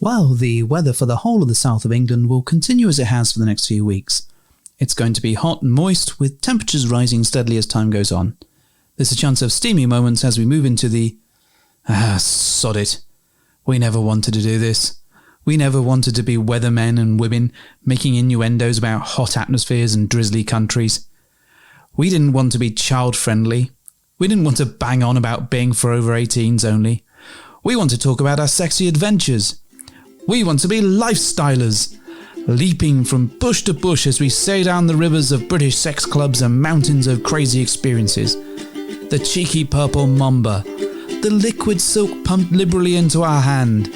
Well, the weather for the whole of the south of England will continue as it has for the next few weeks. It's going to be hot and moist, with temperatures rising steadily as time goes on. There's a chance of steamy moments as we move into the... sod it. We never wanted to do this. We never wanted to be weathermen and women making innuendos about hot atmospheres and drizzly countries. We didn't want to be child-friendly. We didn't want to bang on about being for over 18s only. We want to talk about our sexy adventures. We want to be lifestylers, leaping from bush to bush as we sail down the rivers of British sex clubs and mountains of crazy experiences. The cheeky purple mamba, the liquid silk pumped liberally into our hand,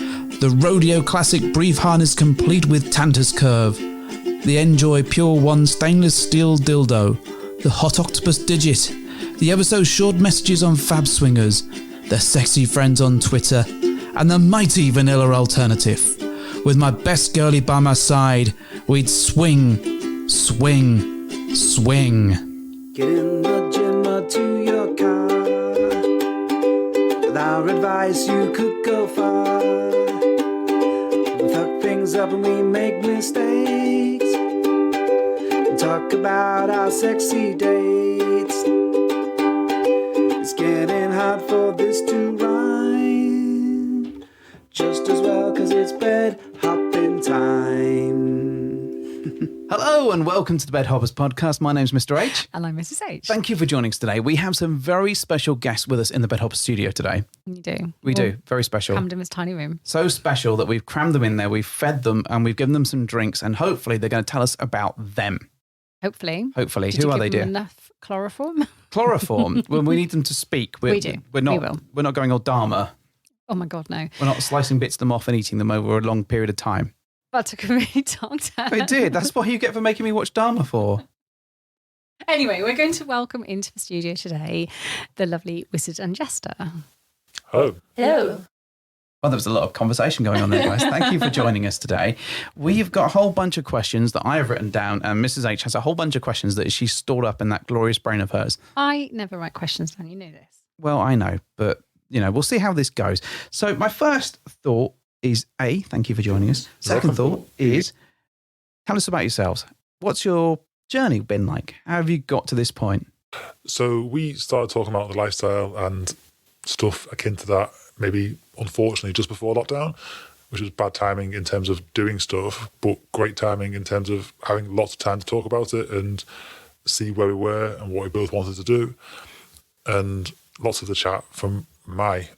the rodeo classic brief harness complete with Tantus curve, the Enjoy Pure One stainless steel dildo, the hot octopus digit, the ever so short messages on Fab Swingers, the sexy friends on Twitter, and the mighty vanilla alternative. With my best girlie by my side, we'd swing, swing, swing. Get in the gym or to your car. With our advice, you could go far. We fuck things up and we make mistakes. And talk about our sexy dates. It's getting hard for this to rhyme. Just as well, 'cause it's bed hopping time. Hello and welcome to the Bed Hoppers podcast. My name's Mr. H. And I'm Mrs. H. Thank you for joining us today. We have some very special guests with us in the Bed Hoppers studio today. You do. We do. Very special. Crammed in this tiny room. So special that we've crammed them in there, we've fed them, and we've given them some drinks, and hopefully they're going to tell us about them. Hopefully. Hopefully. Did Who you are give they, them dear? enough chloroform? Chloroform. Well, we need them to speak. We do. We're not, We will. We're not going all Dharma. Oh my God, no. We're not slicing bits of them off and eating them over a long period of time. That took a really long time. It did. That's what you get for making me watch Dharma for. Anyway, we're going to welcome into the studio today the lovely Wizard and Jester. Oh. Hello. Well, there was a lot of conversation going on there, guys. Thank you for joining us today. We've got a whole bunch of questions that I have written down, and Mrs. H has a whole bunch of questions that she's stored up in that glorious brain of hers. I never write questions down, you know this. Well, I know, but, we'll see how this goes. So my first thought is, A, thank you for joining us. Second thought is, tell us about yourselves. What's your journey been like? How have you got to this point? So we started talking about the lifestyle and stuff akin to that, maybe unfortunately just before lockdown, which was bad timing in terms of doing stuff, but great timing in terms of having lots of time to talk about it and see where we were and what we both wanted to do. And lots of the chat from my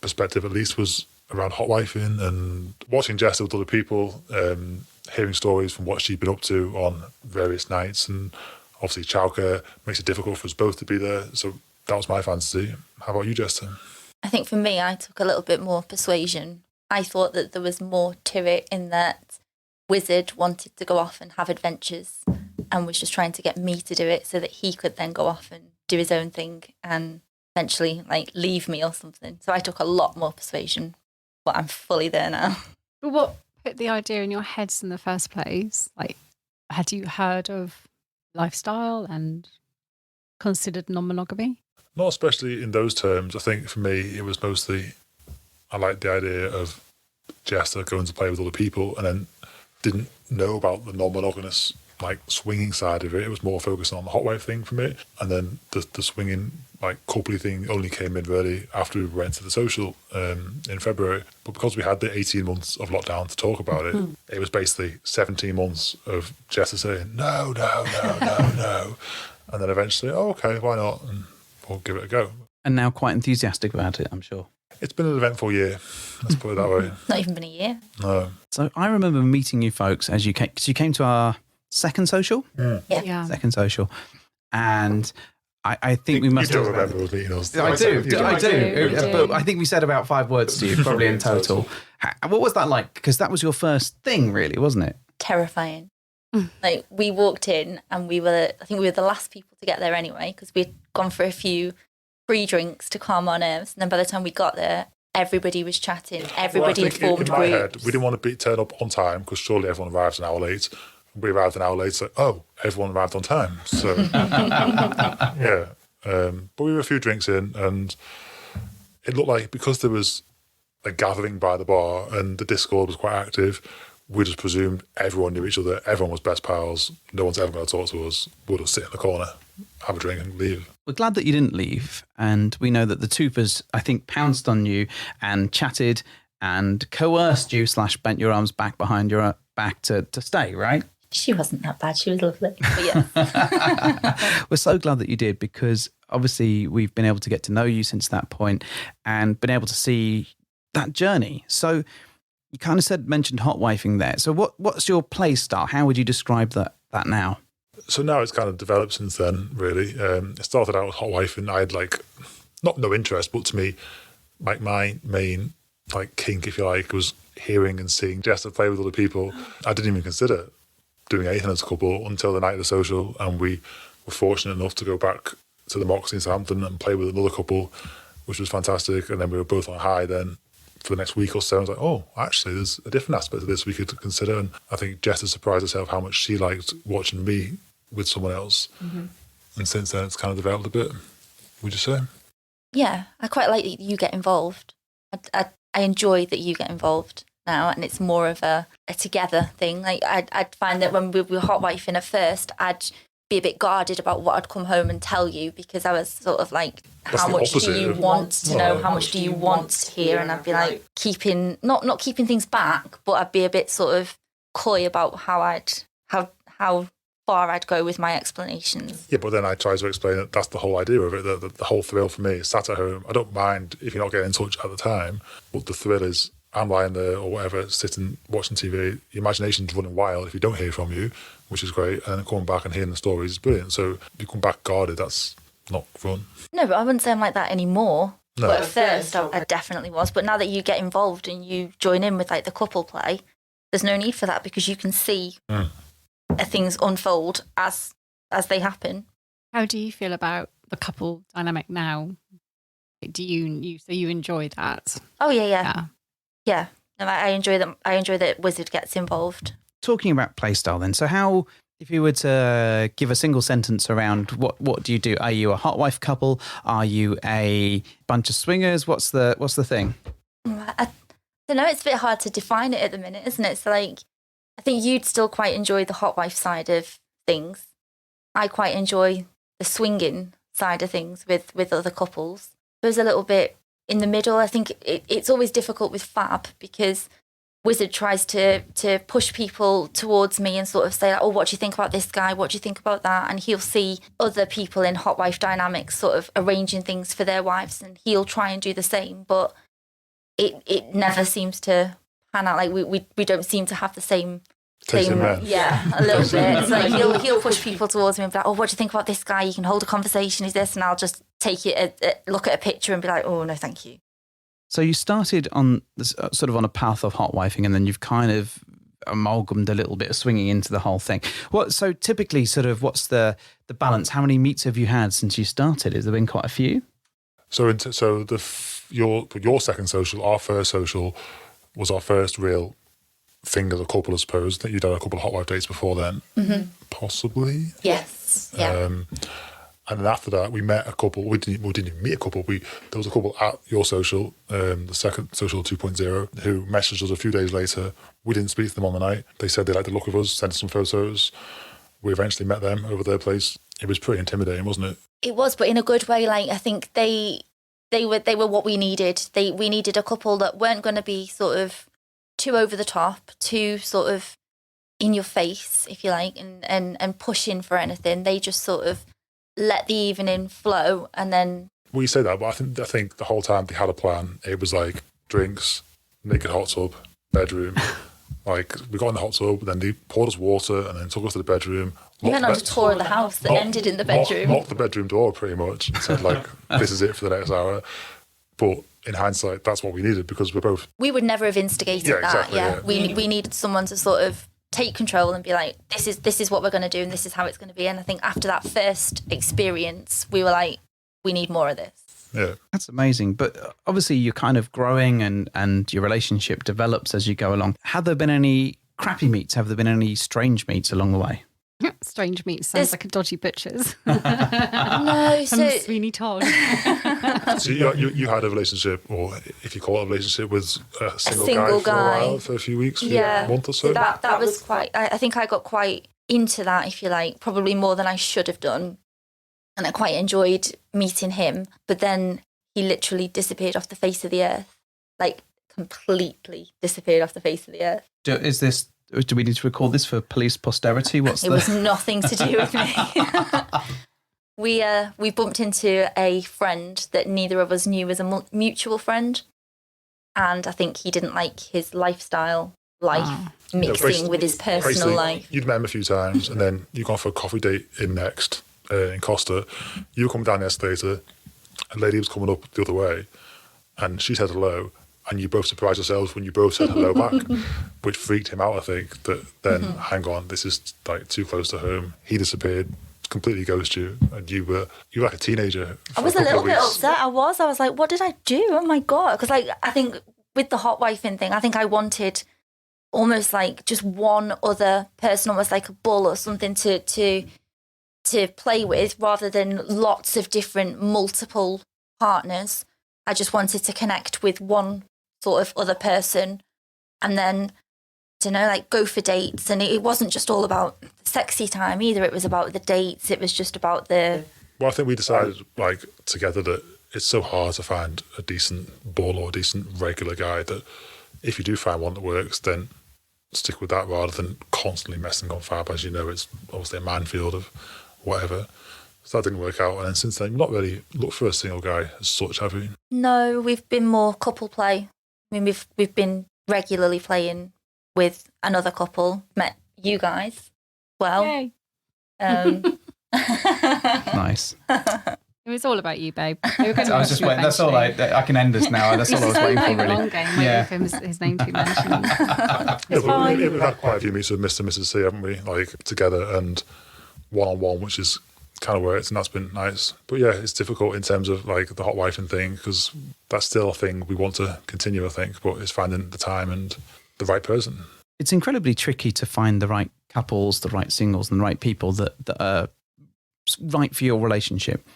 perspective, at least, was around hot wifing and watching Jester with other people, hearing stories from what she'd been up to on various nights. And obviously childcare makes it difficult for us both to be there. So that was my fantasy. How about you, Jester? I think for me, I took a little bit more persuasion. I thought that there was more to it in that Wizard wanted to go off and have adventures and was just trying to get me to do it so that he could then go off and do his own thing and eventually leave me or something. So I took a lot more persuasion, but I'm fully there now. But what put the idea in your heads in the first place? Had you heard of lifestyle and considered non-monogamy? Not especially in those terms. I think for me, it was mostly, I liked the idea of Jester going to play with other people and then didn't know about the non-monogamous, swinging side of it. It was more focused on the hot wife thing for me. And then the swinging, coupley thing only came in really after we went to the social in February. But because we had the 18 months of lockdown to talk about it, it was basically 17 months of Jester saying, no. And then eventually, okay, why not? And we'll give it a go. And now quite enthusiastic about it, I'm sure. It's been an eventful year, let's put it that way. Not even been a year. No. So I remember meeting you folks as you came, because you came to our second social? Yeah. Second social. And I think we must have... have... You don't remember us meeting us. I do. We do. But I think we said about 5 words to you, probably in total. What was that like? Because that was your first thing, really, wasn't it? Terrifying. We walked in and I think we were the last people to get there anyway, because we'd gone for a few free drinks to calm our nerves. And then by the time we got there, everybody was chatting. Everybody had formed in my head, groups. we didn't want to turn up on time because surely everyone arrives an hour late. We arrived an hour late, so, everyone arrived on time. So, yeah. But we were a few drinks in and it looked like because there was a gathering by the bar and the Discord was quite active, we just presumed everyone knew each other, everyone was best pals, no one's ever going to talk to us, we'll just sit in the corner, have a drink and leave. We're glad that you didn't leave, and we know that the Tupers, I think, pounced on you and chatted and coerced you / bent your arms back behind your back to stay, right? She wasn't that bad. She was lovely. But yeah. We're so glad that you did, because obviously we've been able to get to know you since that point and been able to see that journey. So you kind of mentioned hot wifing there. So what's your play style? How would you describe that now? So now it's kind of developed since then, really. It started out with hot wifing. I had not no interest, but to me, my main kink, if you like, was hearing and seeing Jester play with other people. I didn't even consider doing anything as a couple until the night of the social, and we were fortunate enough to go back to the Moxie in Southampton and play with another couple, which was fantastic. And then we were both on high then for the next week or so. I was like, oh, actually, there's a different aspect of this we could consider. And I think Jester surprised herself how much she liked watching me with someone else. Mm-hmm. And since then, it's kind of developed a bit, would you say? Yeah, I quite like that you get involved. I enjoy that you get involved now, and it's more of a together thing. Like I'd find that when we were hot wifing at first, I'd be a bit guarded about what I'd come home and tell you, because I was sort of like, how much do you want to know? How much do you want to hear? And I'd be like keeping, not keeping things back, but I'd be a bit sort of coy about how far I'd go with my explanations. Yeah, but then I try to explain that that's the whole idea of it. The whole thrill for me is sat at home. I don't mind if you're not getting in touch at the time, but the thrill is I'm lying there or whatever, sitting, watching TV. The imagination's running wild if you don't hear from you, which is great. And then coming back and hearing the stories is brilliant. So if you come back guarded, that's not fun. No, but I wouldn't say I'm like that anymore. No. But at first, I definitely was. But now that you get involved and you join in with the couple play, there's no need for that, because you can see things unfold as they happen. How do you feel about the couple dynamic now? Do you enjoy that? Oh yeah. No, I enjoy that. I enjoy that Wizard gets involved. Talking about playstyle then, so how, if you were to give a single sentence around what do you do? Are you a hot wife couple? Are you a bunch of swingers? What's the thing? I don't know. It's a bit hard to define it at the minute, isn't it? So I think you'd still quite enjoy the hot wife side of things. I quite enjoy the swinging side of things with other couples. There's a little bit in the middle. I think it's always difficult with Fab, because Wizard tries to push people towards me and sort of say, oh, what do you think about this guy? What do you think about that? And he'll see other people in hot wife dynamics sort of arranging things for their wives, and he'll try and do the same. But it never seems to pan out. Like we don't seem to have the same yeah, a little bit. It's like he'll push people towards me and be like, oh, what do you think about this guy? You can hold a conversation, is this? And I'll just take it, look at a picture and be like, oh, no, thank you. So you started on this, sort of on a path of hot wifing, and then you've kind of amalgamated a little bit of swinging into the whole thing. So typically, sort of, what's the balance? How many meets have you had since you started? Has there been quite a few? So your second social, our first social, was our first real thing as a couple, I suppose. That you'd had a couple of hot wife dates before then, possibly. Yes. Yeah. And then after that, we met a couple. We didn't even meet a couple. There was a couple at your social, the second social 2.0, who messaged us a few days later. We didn't speak to them on the night. They said they liked the look of us, sent us some photos. We eventually met them over their place. It was pretty intimidating, wasn't it? It was, but in a good way. I think they were what we needed. We needed a couple that weren't going to be sort of too over the top, too sort of in your face, if you like, and pushing for anything. They just sort of let the evening flow, and then. Well, you say that, but I think the whole time they had a plan. It was like drinks, naked hot tub, bedroom. We got in the hot tub, then they poured us water, and then took us to the bedroom. You went on a tour of the house that ended in the bedroom. Locked the bedroom door pretty much, and said this is it for the next hour. But in hindsight, that's what we needed, because we would never have instigated that. Exactly, yeah. We needed someone to sort of take control and be like, this is what we're going to do, and this is how it's going to be. And I think after that first experience, we were like, we need more of this. Yeah, that's amazing. But obviously, you're kind of growing, and your relationship develops as you go along. Have there been any crappy meets? Have there been any strange meets along the way? Strange Meat sounds like a dodgy butcher's. No, so Some Sweeney Todd. So you had a relationship, or if you call it a relationship, with a single guy for a while, for a few weeks, for a month or so? That was quite, I think I got quite into that, if you like, probably more than I should have done. And I quite enjoyed meeting him. But then he literally disappeared off the face of the earth. Like, completely disappeared off the face of the earth. Do we need to record this for police posterity? It was nothing to do with me. We bumped into a friend that neither of us knew was a mutual friend. And I think he didn't like his lifestyle mixing with his personal life. You'd met him a few times, and then you gone for a coffee date in Costa. You were coming down the escalator, a lady was coming up the other way, and she said hello, and you both surprised yourselves when you both said hello back, which freaked him out, I think, that then, hang on, this is like too close to home. He disappeared, completely ghosted you, and you were like a teenager. I was a little bit upset. I was like, what did I do? Oh my God. Because like, I think with the hot wifing thing, I think I wanted almost like just one other person, almost like a bull or something to play with, rather than lots of different multiple partners. I just wanted to connect with one sort of other person, and then, I don't know, like go for dates. And it wasn't just all about the sexy time either. It was about the dates. It was just about the... Well, I think we decided like together that it's so hard to find a decent bull or a decent regular guy, that if you do find one that works, then stick with that rather than constantly messing on fab. As you know, it's obviously a minefield of whatever. So that didn't work out. And then since then, you've not really looked for a single guy as such, have you? No, we've been more couple play. I mean, we've been regularly playing with another couple. Met you guys. Well, Yay. Nice. It was all about you, babe. I was just waiting. That's all I can end this now. That's all I was waiting for, really. Long game, waiting for his name to be mentioned. It's fine. We've had quite a few meets with Mr. and Mrs. C, haven't we? Like together and one-on-one, which is kind of worked, and that's been nice. But yeah, it's difficult in terms of like the hot wifing thing, because that's still a thing we want to continue, I think, but it's finding the time and the right person. It's incredibly tricky to find the right couples, the right singles, and the right people that are right for your relationship.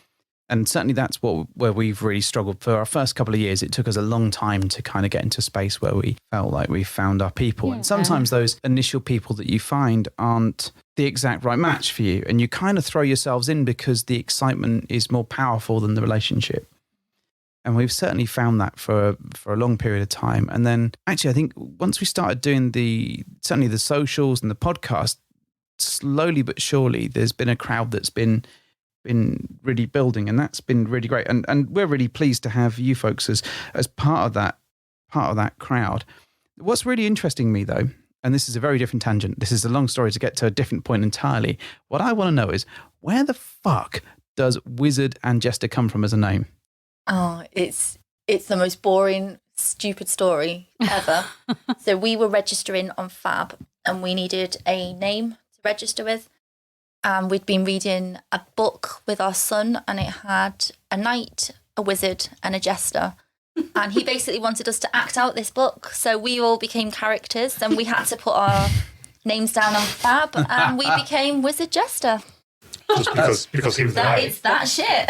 And certainly that's where we've really struggled. For our first couple of years, it took us a long time to kind of get into a space where we felt like we found our people. Yeah. And sometimes those initial people that you find aren't the exact right match for you. And you kind of throw yourselves in because the excitement is more powerful than the relationship. And we've certainly found that for a long period of time. And then actually, I think once we started doing certainly the socials and the podcast, slowly but surely, there's been a crowd that's been really building, and that's been really great. And we're really pleased to have you folks as part of that crowd. What's really interesting me though, and this is a very different tangent, this is a long story to get to a different point entirely. What I want to know is, where the fuck does Wizard and Jester come from as a name? Oh, it's the most boring, stupid story ever. So we were registering on Fab, and we needed a name to register with. We'd been reading a book with our son, and it had a knight, a wizard, and a jester. And he basically wanted us to act out this book. So we all became characters, and we had to put our names down on Fab, and we became Wizard Jester. Just because he was that is that shit.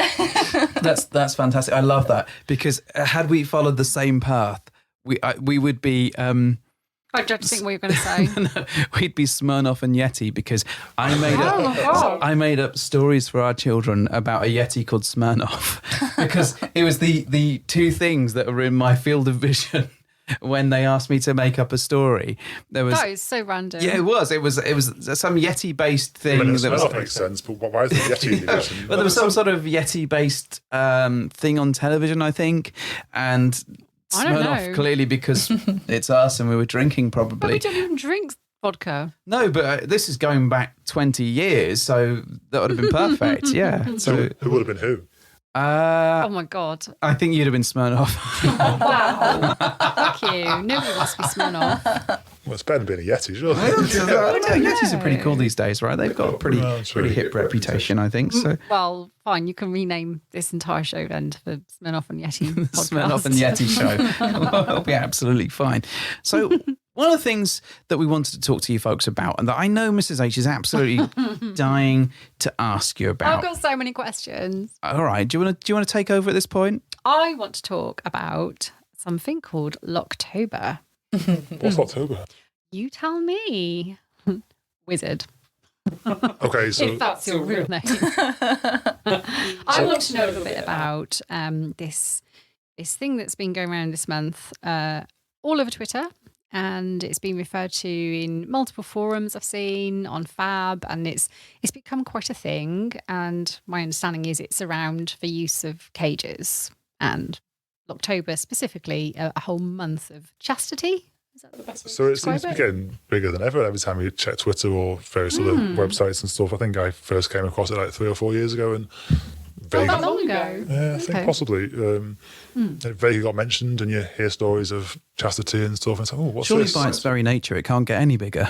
That's fantastic. I love that, because had we followed the same path, we would be. I just think what you're going to say. No, we'd be Smirnoff and Yeti, because I made up stories for our children about a Yeti called Smirnoff, because it was the two things that were in my field of vision when they asked me to make up a story. That was so random. Yeah, it was some Yeti based thing. Smirnoff makes sense, but why is the Yeti in the edition? Well, there was some sort of Yeti based thing on television, I think, and Smirnoff, clearly, because it's us and we were drinking probably. But we don't even drink vodka. No, but this is going back 20 years, so that would have been perfect, yeah. So who would have been who? Oh my God. I think you'd have been Smirnoff. Wow. Fuck you. Nobody wants to be Smirnoff. Well, it's better than being a Yeti, sure. Yetis are pretty cool these days, right? They've got a pretty hip reputation, I think. So, well, fine. You can rename this entire show then to the Smirnoff and Yeti podcast. Smirnoff and Yeti show. It'll be absolutely fine. So One of the things that we wanted to talk to you folks about, and that I know Mrs. H is absolutely dying to ask you about. I've got so many questions. All right, do you want to take over at this point? I want to talk about something called Locktober. What's Locktober? You tell me. Wizard. Okay, so If that's your real name. I want to know a little bit about this thing that's been going around this month all over Twitter, and it's been referred to in multiple forums I've seen on Fab, and it's become quite a thing. And my understanding is it's around the use of cages, and Locktober specifically, a whole month of chastity. Is that the best way So to it seems to be describe getting bigger than ever every time you check Twitter or various other websites and stuff. I think I first came across it like 3 or 4 years ago, and Oh, that long ago? yeah, I think possibly. It vaguely got mentioned, and you hear stories of chastity and stuff, and it's like, oh, what's Surely this? by its very nature, it can't get any bigger.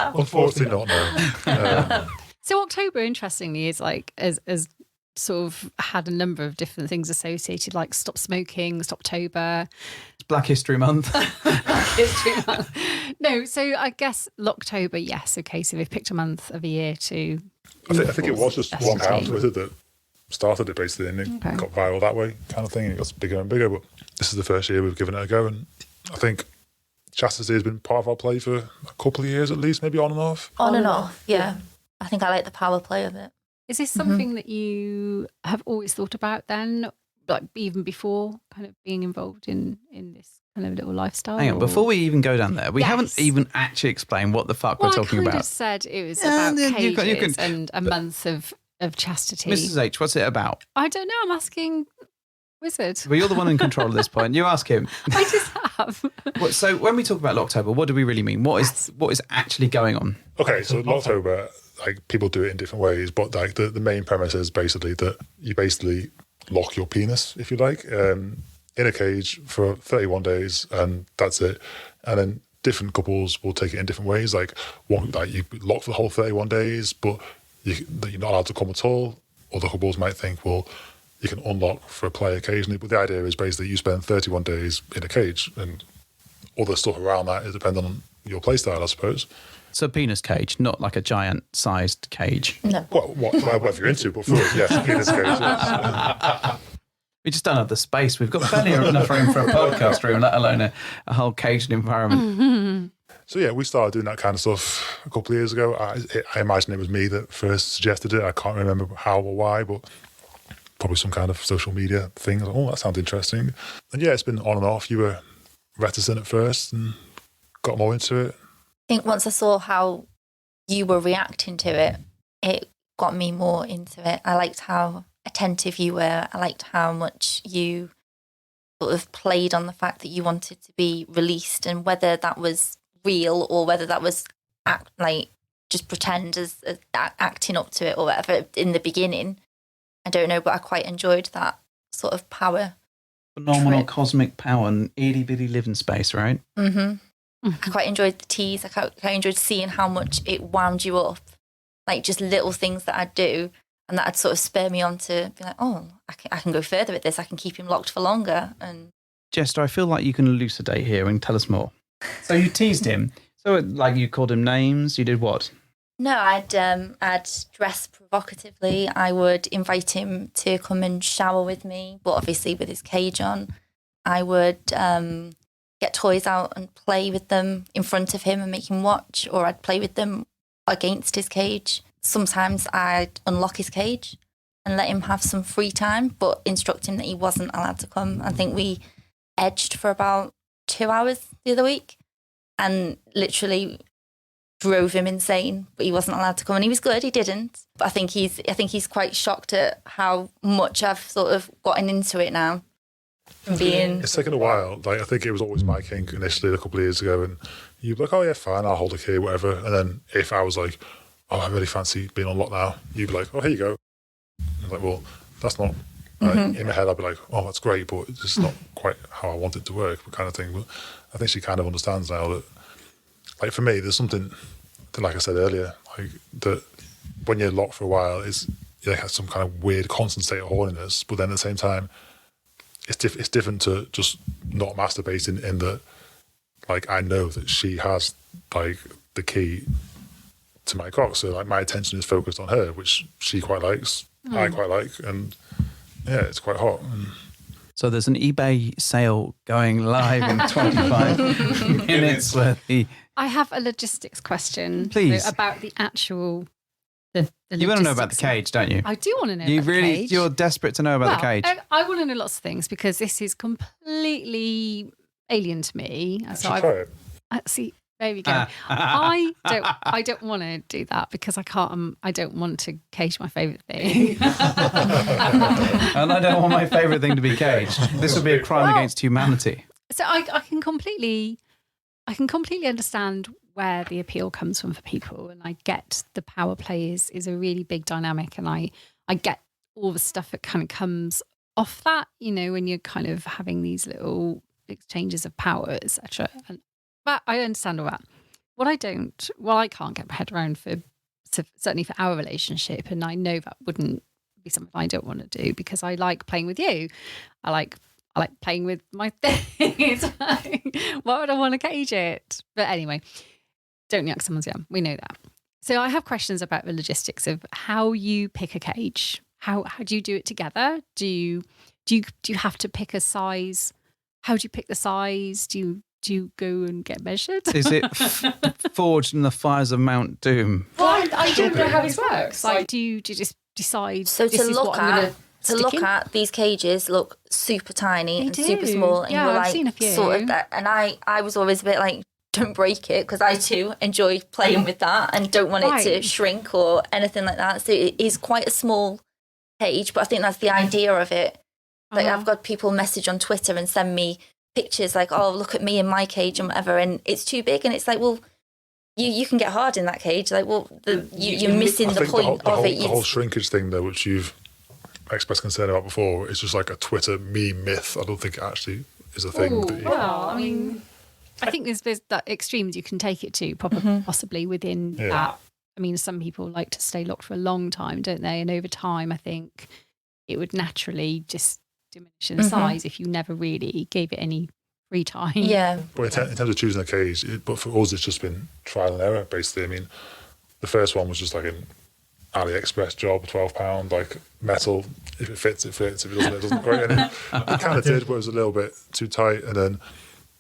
Unfortunately not, no. So October, interestingly, is like as sort of had a number of different things associated, like stop smoking, Stoptober. It's Black History Month. History Month. No, so I guess Locktober, yes. Okay, so they've picked a month of the year to. I think it was just one guy on Twitter that started it basically, and it Okay. got viral that way, kind of thing. And it got bigger and bigger. But this is the first year we've given it a go, and I think chastity has been part of our play for a couple of years at least, maybe on and off. On and off, yeah. I think I like the power play of it. Is this something that you have always thought about then, like even before kind of being involved in this kind of little lifestyle? Hang on, before we even go down there, we Yes. haven't even actually explained what the fuck Well, we're talking I kind about. of said it was Yeah, about you cages can- and a month of chastity. Mrs. H, what's it about? I don't know. I'm asking Wizard. Well, you're the one in control at this point. You ask him. I just have. So when we talk about Locktober, what do we really mean? What is actually going on? Okay, so Locktober, like people do it in different ways, but like the main premise is basically that you basically lock your penis, if you like, in a cage for 31 days, and that's it. And then different couples will take it in different ways. Like one, like you lock for the whole 31 days, but that you're not allowed to come at all. Other couples might think, well, you can unlock for a play occasionally, but the idea is basically you spend 31 days in a cage, and other stuff around that is dependent on your play style, I suppose. So a penis cage, not like a giant-sized cage. No. Well, whatever you're into, but for us, yes, penis cage. Yes. We just don't have the space. We've got plenty enough room for a podcast room, let alone a whole caged environment. So yeah, we started doing that kind of stuff a couple of years ago. I imagine it was me that first suggested it. I can't remember how or why, but probably some kind of social media thing. I was like, oh, that sounds interesting. And yeah, it's been on and off. You were reticent at first and got more into it. I think once I saw how you were reacting to it, it got me more into it. I liked how attentive you were. I liked how much you sort of played on the fact that you wanted to be released, and whether that was real or whether that was just pretend as acting up to it or whatever in the beginning. I don't know, but I quite enjoyed that sort of power. Phenomenal Trip. cosmic power and itty-bitty living space, right? Mm-hmm. I quite enjoyed the tease. I quite enjoyed seeing how much it wound you up, like just little things that I'd do, and that'd sort of spur me on to be like, oh, I can go further with this. I can keep him locked for longer. And Jester, I feel like you can elucidate here and tell us more. So you teased him. So like you called him names. You did what? no, I'd dress provocatively. I would invite him to come and shower with me, but obviously with his cage on. I would get toys out and play with them in front of him and make him watch, or I'd play with them against his cage. Sometimes I'd unlock his cage and let him have some free time, but instruct him that he wasn't allowed to come. I think we edged for about 2 hours the other week and literally drove him insane, but he wasn't allowed to come, and he was good, he didn't. But I think he's quite shocked at how much I've sort of gotten into it now. Being It's taken a while. Like I think it was always my kink initially a couple of years ago, and you'd be like, "Oh yeah, fine, I'll hold a key, whatever." And then if I was like, "Oh, I really fancy being unlocked now," you'd be like, "Oh, here you go." And I'm like, well, that's not. In my head, I'd be like, "Oh, that's great, but it's just not quite how I want it to work," kind of thing. But I think she kind of understands now that, like for me, there's something that, like I said earlier, like that when you're locked for a while, is you have some kind of weird constant state of horniness, but then at the same time, it's different to just not masturbating in that like I know that she has like the key to my cock, so like my attention is focused on her, which she quite likes, I quite like, and yeah, it's quite hot. And So there's an eBay sale going live in 25 minutes. I have a logistics question, Please. about the actual. You want to know about the cage, don't you? I do want to know. You about the cage. cage. You're desperate to know about the cage. I want to know lots of things because this is completely alien to me. So try it. See, there we go. I don't want to do that because I can't. I don't want to cage my favourite thing. And I don't want my favourite thing to be caged. This would be a crime against humanity. So I can completely understand where the appeal comes from for people, and I get the power play is a really big dynamic, and I get all the stuff that kind of comes off that, when you're kind of having these little exchanges of power, etc. But I understand all that. What I can't get my head around certainly for our relationship, and I know that wouldn't be something I don't want to do because I like playing with you. I like playing with my thing. It's like, why would I want to cage it? But anyway, don't yuck someone's yum. We know that. So I have questions about the logistics of how you pick a cage. How do you do it together? Do you have to pick a size? How do you pick the size? Do you go and get measured? Is it forged in the fires of Mount Doom? Well, I don't know how this works. Like, do you just decide? So this to is look what I'm at gonna to stick look in? at these cages look super tiny and do. super small, and Yeah, you're I've like seen a few. sort of that. And I was always a bit like, don't break it, because I too enjoy playing with that and don't want it to Right. shrink or anything like that. So it is quite a small cage, but I think that's the idea of it. Like I've got people message on Twitter and send me pictures like, oh, look at me in my cage and whatever, and it's too big, and it's like, well, you can get hard in that cage. Like, well, you're missing the point of it. The whole shrinkage thing, though, which you've expressed concern about before, is just like a Twitter meme myth. I don't think it actually is a thing. Well, I mean, I think there's that extremes you can take it to, possibly within that. I mean, some people like to stay locked for a long time, don't they? And over time, I think it would naturally just diminish in size if you never really gave it any free time. Yeah. But in terms of choosing a cage, but for us, it's just been trial and error, basically. I mean, the first one was just like an AliExpress job, £12, like metal. If it fits, it fits. If it doesn't, it doesn't. Great. And it kind of did, but it was a little bit too tight. And then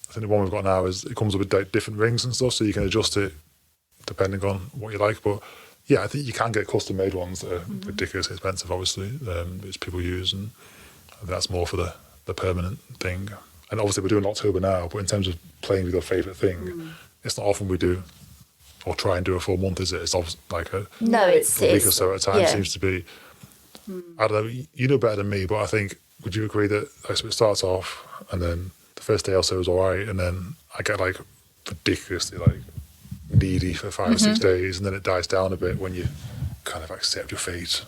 I think the one we've got now is it comes with like different rings and stuff, so you can adjust it depending on what you like. But yeah, I think you can get custom made ones that are ridiculously expensive, obviously, which people use, and that's more for the permanent thing. And obviously we're doing Locktober now, but in terms of playing with your favourite thing, it's not often we do or try and do a full month, is it? It's obviously like a week or so at a time seems to be. I don't know, you know better than me, but I think, would you agree that like, so it starts off and then the first day or so is all right, and then I get like ridiculously like needy for 5 or 6 days, and then it dies down a bit when you kind of accept your fate.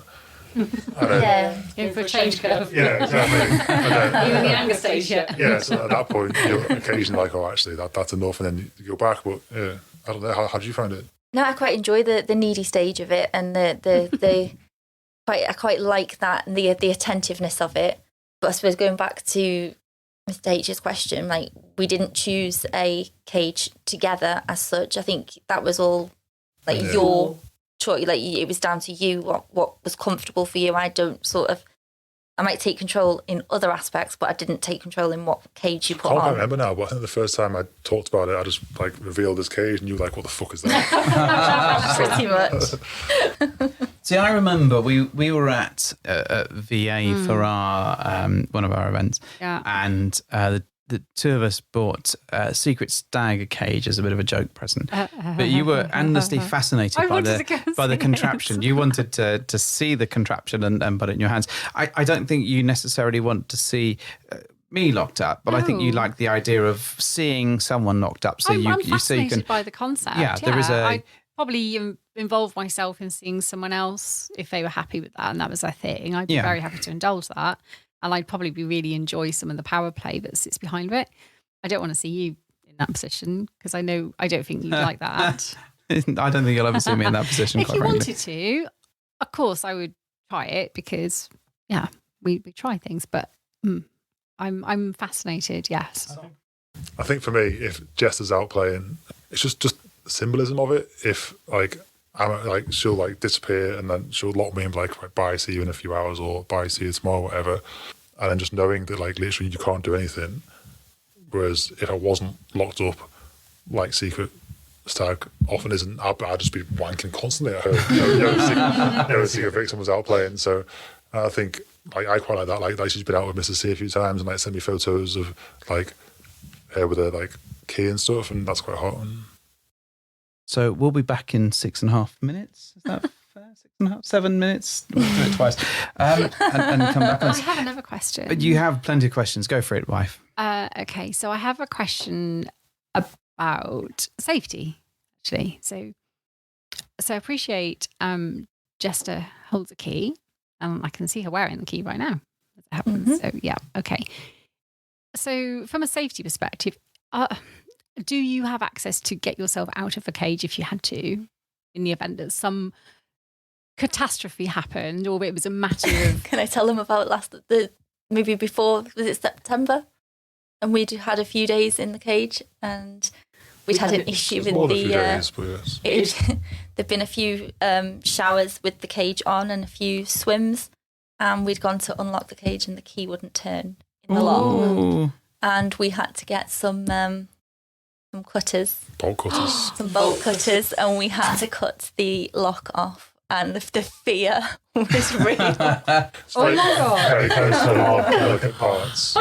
In for a change curve. Yeah, exactly. And then, Even the anger stage yet. yeah, so at that point, you're occasionally like, oh, actually, that's enough, and then you go back. But yeah, I don't know. How did you find it? No, I quite enjoy the needy stage of it, and the I quite like that, and the attentiveness of it. But I suppose going back to Mr. H's question, like, we didn't choose a cage together as such. I think that was all like your choice. Like, it was down to you what was comfortable for you. I might take control in other aspects, but I didn't take control in what cage you put I can't on. remember now, but I think the first time I talked about it, I just like revealed this cage, and you were like, "What the fuck is that?" Pretty much. See, I remember we were at VA for our one of our events, and the two of us bought Secret Stag cage as a bit of a joke present. But you were endlessly fascinated by the contraption. You wanted to see the contraption and put it in your hands. I don't think you necessarily want to see me locked up, but I think you like the idea of seeing someone locked up. So I'm fascinated by the concept. Yeah, there is I'd probably involve myself in seeing someone else if they were happy with that and that was their thing. I'd be very happy to indulge that. And I'd probably really enjoy some of the power play that sits behind it. I don't want to see you in that position because I don't think you'd like that. I don't think you'll ever see me in that position. If quite you frankly. wanted to, of course I would try it because, we try things. But I'm fascinated. Yes. I think for me, if Jester's out playing, it's just the symbolism of it. If she'll like disappear and then she'll lock me and be like, right, bye, see you in a few hours, or bye, see you tomorrow, whatever. And then just knowing that like literally you can't do anything. Whereas if I wasn't locked up, like Secret Stag often isn't, I'd just be wanking constantly at home. No Secret Victim was out playing. So I think I quite like that. Like she's been out with Mrs. C a few times and like sent me photos of like her with her like key and stuff, and that's quite hot. So we'll be back in 6.5 minutes. Is that fair? 6.5, 7 minutes? We'll do it twice. And come back. I have another question. But you have plenty of questions. Go for it, wife. Okay, so I have a question about safety, actually. So I appreciate Jester holds a key, and I can see her wearing the key right now, as it happens. So yeah, okay. So from a safety perspective, do you have access to get yourself out of a cage if you had to, in the event that some catastrophe happened, or it was a matter of... Can I tell them about the movie before, was it September? And we'd had a few days in the cage, and we'd had an issue with there'd been a few showers with the cage on and a few swims, and we'd gone to unlock the cage and the key wouldn't turn in the lock. And we had to get some cutters. Bolt cutters. Some bolt cutters, and we had to cut the lock off. And the fear was real. Oh my God. Very close to our delicate parts.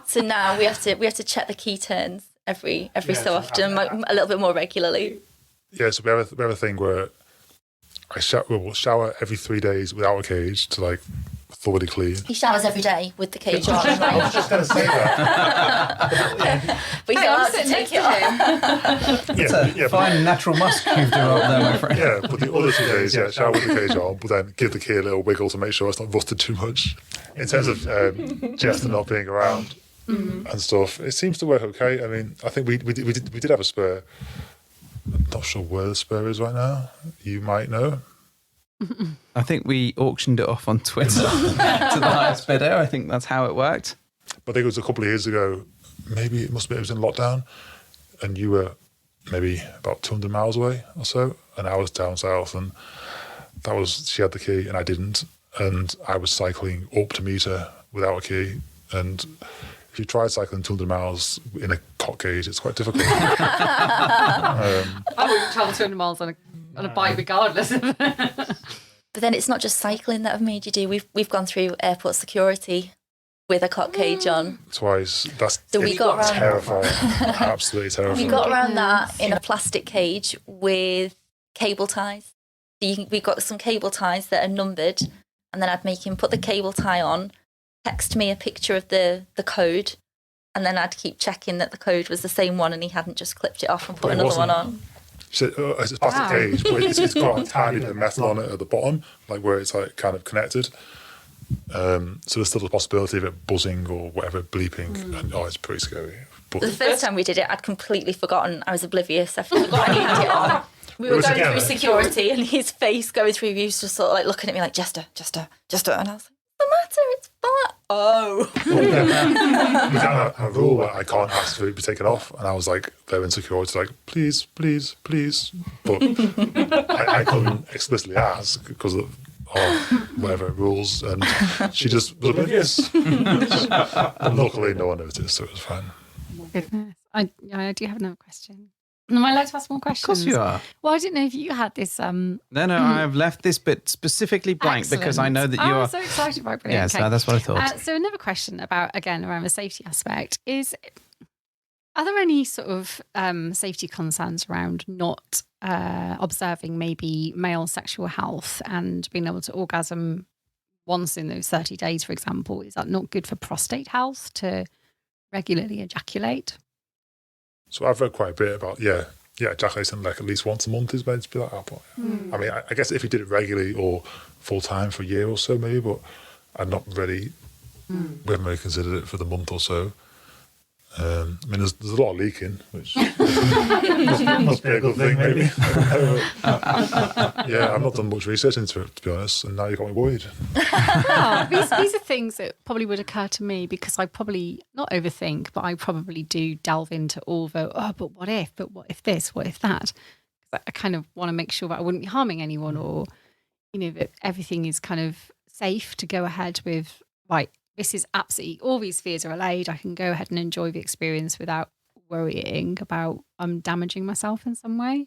So now we have to check the key turns every so often, a little bit more regularly. Yeah, so we have a thing where we'll shower every 3 days without a cage to like thoroughly clean. He showers every day with the cage on. I was just going to say that. But he's allowed to take it off. It's a fine natural musk you've developed there, my friend. Yeah, but the other 2 days, shower with the cage on, but then give the key a little wiggle to make sure it's not rusted too much. In terms of Jester not being around and stuff, it seems to work okay. I mean, I think we did have a spur. I'm not sure where the spur is right now. You might know. I think we auctioned it off on Twitter to the highest bidder. I think that's how it worked. But I think it was a couple of years ago. Maybe it was in lockdown, and you were maybe about 200 miles away or so, and I was down south, and she had the key and I didn't, and I was cycling up to meet her without a key, and if you try cycling 200 miles in a cot cage, it's quite difficult. I wouldn't travel 200 miles on a bike regardless of But then it's not just cycling that I've made you do. We've gone through airport security with a cot cage on. Twice. We got around terrifying. Absolutely terrifying. We got around that in a plastic cage with cable ties. We got some cable ties that are numbered, and then I'd make him put the cable tie on, text me a picture of the code, and then I'd keep checking that the code was the same one and he hadn't just clipped it off and put another one on. She said, it's a plastic cage, but it's got a tiny bit of metal on it at the bottom, like where it's like kind of connected. So there's still the possibility of it buzzing or whatever, bleeping. And, it's pretty scary. But the first time we did it, I'd completely forgotten. I was oblivious. I forgot he had it on. We were going through security, and his face going through, he was just sort of like looking at me like, Jester. And I was like, what's the matter? It's fine. Oh. We have a rule where I can't ask for it to be taken off, and I was like, they're in security, like, please. But I couldn't explicitly ask because of whatever rules, and she just was oblivious. But luckily, no one noticed, so it was fine. Goodness. I do have another question. Am I allowed to ask more questions? Of course you are. Well, I didn't know if you had this. No, I've left this bit specifically blank because I know that you are. I'm so excited about it. Yeah, so that's what I thought. So another question around the safety aspect is, are there any sort of safety concerns around not observing maybe male sexual health and being able to orgasm once in those 30 days, for example? Is that not good for prostate health to regularly ejaculate? So I've read quite a bit about, ejaculating like at least once a month is meant to be like that. But, I mean, I guess if you did it regularly or full time for a year or so maybe, but I'm not really, we haven't really considered it for the month or so. I mean, there's a lot of leaking, which must be a good thing, maybe. Yeah, I've not done much research into it, to be honest, and now you've got me worried. These are things that probably would occur to me because I probably not overthink, but I probably do delve into all the but what if this, what if that? Because I kind of want to make sure that I wouldn't be harming anyone, or that everything is kind of safe to go ahead with. Right, this is absolutely, all these fears are allayed. I can go ahead and enjoy the experience without worrying about damaging myself in some way.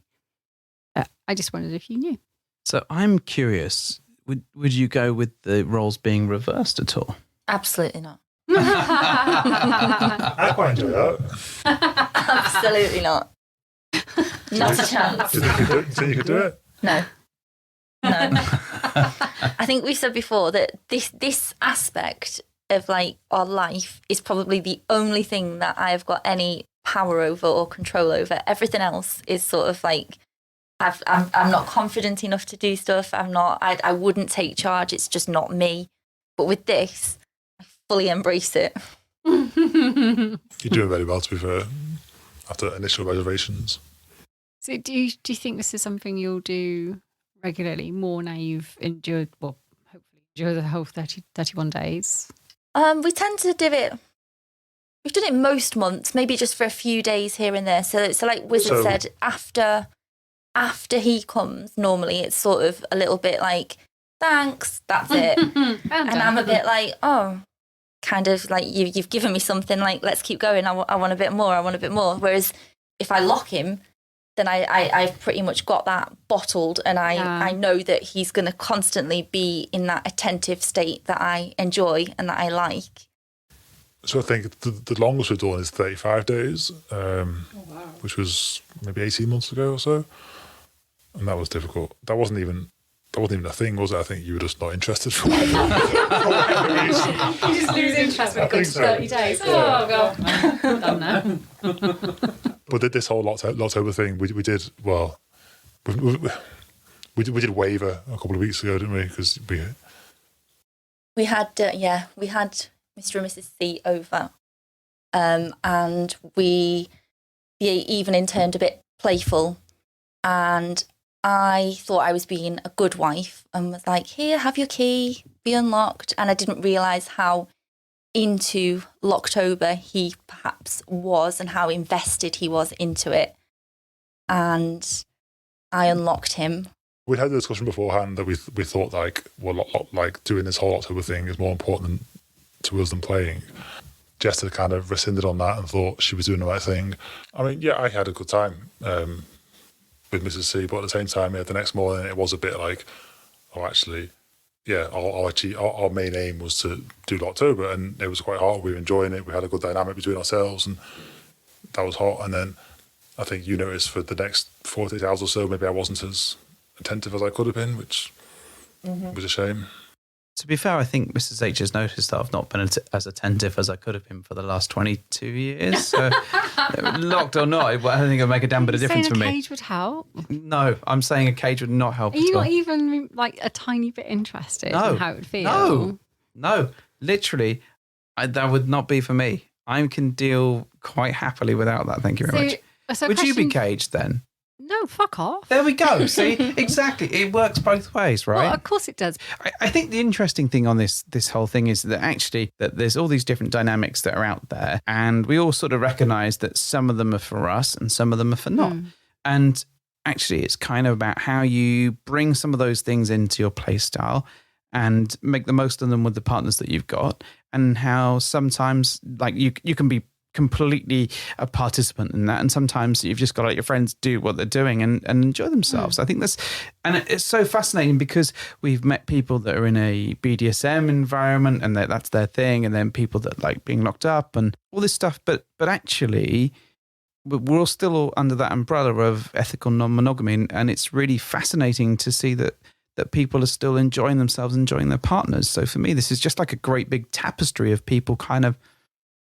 I just wondered if you knew. So I'm curious, would you go with the roles being reversed at all? Absolutely not. I quite enjoy that. Absolutely not. Not a chance. Do you think you could do it? No. I think we said before that this aspect of like our life is probably the only thing that I've got any power over or control over. Everything else is sort of like I'm not confident enough to do stuff. I wouldn't take charge. It's just not me. But with this, I fully embrace it. You're doing very well, to be fair, after initial reservations. So do you think this is something you'll do regularly, more now you've hopefully enjoy the whole 31 days? We tend to do it. We've done it most months, maybe just for a few days here and there. So like Wizard said, after he comes, normally it's sort of a little bit like, thanks, that's it. And I'm a bit like, oh, kind of like you've given me something, like, let's keep going. I want a bit more. Whereas if I lock him, then I've pretty much got that bottled, and I know that he's going to constantly be in that attentive state that I enjoy and that I like. So I think the longest we've done is 35 days, which was maybe 18 months ago or so, and that was difficult. That wasn't even a thing, was it? I think you were just not interested for whatever reason. You just lose interest when it goes to 30 days. Oh, God. I'm done now. But did this whole Locktober thing, we did, well, we did Waver a couple of weeks ago, didn't we? Because we had Mr. and Mrs. C over, and the evening turned a bit playful, and I thought I was being a good wife and was like, here, have your key, be unlocked. And I didn't realise how into Locktober he perhaps was and how invested he was into it. And I unlocked him. We'd had the discussion beforehand that we thought like doing this whole Locktober thing is more important to us than playing. Jester kind of rescinded on that and thought she was doing the right thing. I mean, yeah, I had a good time with Mrs. C, but at the same time, the next morning it was a bit like, oh, actually, yeah, our main aim was to do Locktober, and it was quite hard. We were enjoying it. We had a good dynamic between ourselves, and that was hot. And then I think you noticed for the next 48 hours or so, maybe I wasn't as attentive as I could have been, which was a shame. To be fair, I think Mrs. H has noticed that I've not been as attentive as I could have been for the last 22 years. So, locked or not, I don't think it'll make a damn bit of difference for me. A cage would help? No, I'm saying a cage would not help. Are you not even like a tiny bit interested in how it would feel? No, literally, that would not be for me. I can deal quite happily without that. Thank you very much. So would you be caged then? No, fuck off. There we go. See, exactly. It works both ways, right? Well, of course it does. I think the interesting thing on this whole thing is that actually that there's all these different dynamics that are out there, and we all sort of recognise that some of them are for us and some of them are for not. And actually, it's kind of about how you bring some of those things into your play style and make the most of them with the partners that you've got, and how sometimes like you can be completely a participant in that, and sometimes you've just got to let your friends do what they're doing and enjoy themselves. I think it's so fascinating because we've met people that are in a BDSM environment and that's their thing, and then people that like being locked up and all this stuff, but actually we're all still under that umbrella of ethical non-monogamy, and it's really fascinating to see that people are still enjoying themselves, enjoying their partners. So for me, this is just like a great big tapestry of people kind of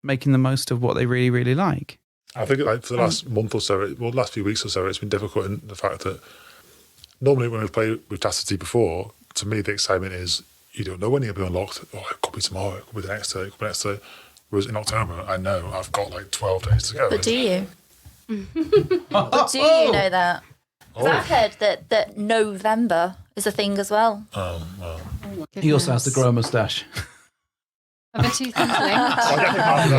making the most of what they really, really like. I think like for the last month or so, last few weeks or so, it's been difficult in the fact that normally when we've played with chastity before, to me the excitement is you don't know when you'll be unlocked. Oh, it could be tomorrow, it could be the next day, it could be the next day. Whereas in October, I know I've got like 12 days to go. But do you? But do you know that? 'Cause I've heard that November is a thing as well. Well. He also has to grow a moustache. Are the two things linked? I definitely can't do